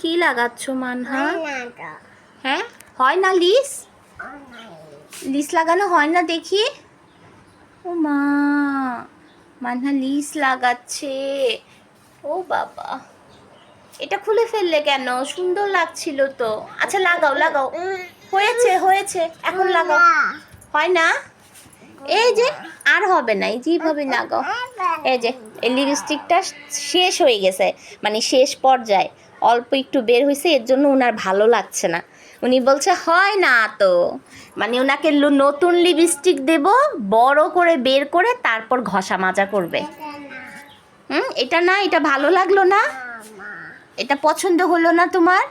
কি লাগাচ্ছ মানহা? হ্যাঁ, হয় না লিস? লিস লাগানো হয় না দেখি। ও মা, মানহা লিস লাগাচ্ছে। ও বাবা, এটা খুলে ফেললে কেন? সুন্দর লাগছিল তো। আচ্ছা লাগাও লাগাও, হয়েছে হয়েছে, এখন লাগাও। হয় না? এই যে আর হবে না, এই যেভাবে লাগাও। এই যে এই লিপস্টিকটা শেষ হয়ে গেছে, মানে শেষ পর্যায়ে অল্প একটু বের হয়েছে, এর জন্য ওনার ভালো লাগছে না। উনি বলছে হয় না তো, মানে ওনাকে নতুন লিপস্টিক দেব, বড় করে বের করে তারপর ঘষা মাজা করবে। এটা না, এটা ভালো লাগলো না, এটা পছন্দ হলো না তোমার?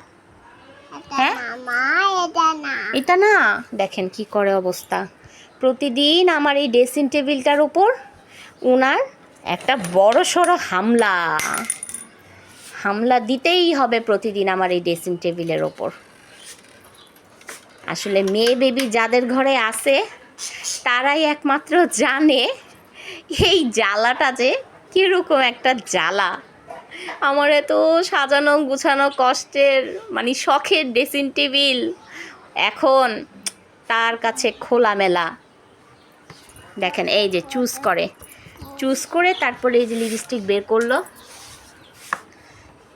হ্যাঁ, এটা না, দেখেন কি করে অবস্থা। প্রতিদিন আমার এই ড্রেসিং টেবিলটার উপর ওনার একটা বড় সড়ো হামলা দিতেই হবে প্রতিদিন আমার এই ড্রেসিং টেবিলের ওপর। আসলে মেয়ে বেবি যাদের ঘরে আছে তারাই একমাত্র জানে এই জ্বালাটা যে কীরকম একটা জ্বালা। আমার এত সাজানো গুছানো কষ্টের, মানে শখের ড্রেসিং টেবিল এখন তার কাছে খোলামেলা। দেখেন এই যে চুজ করে তারপরে এই যে লিপস্টিক বের করলো।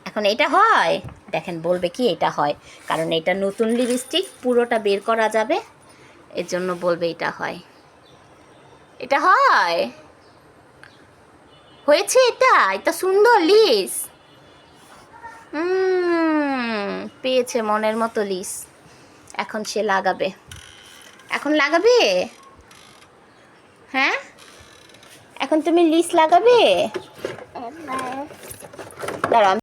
এখন এটা হয়, দেখেন বলবে কি এটা হয়, কারণ এটা নতুন লিপস্টিক, পুরোটা বের করা যাবে, এর জন্য বলবে এটা হয়। এটা হয়, হয়েছে, এটা সুন্দর লিস। পেয়েছে মনের মতো লিস, এখন সে লাগাবে, এখন লাগাবে। হ্যাঁ, এখন তুমি লিস লাগাবে। দাঁড়াও।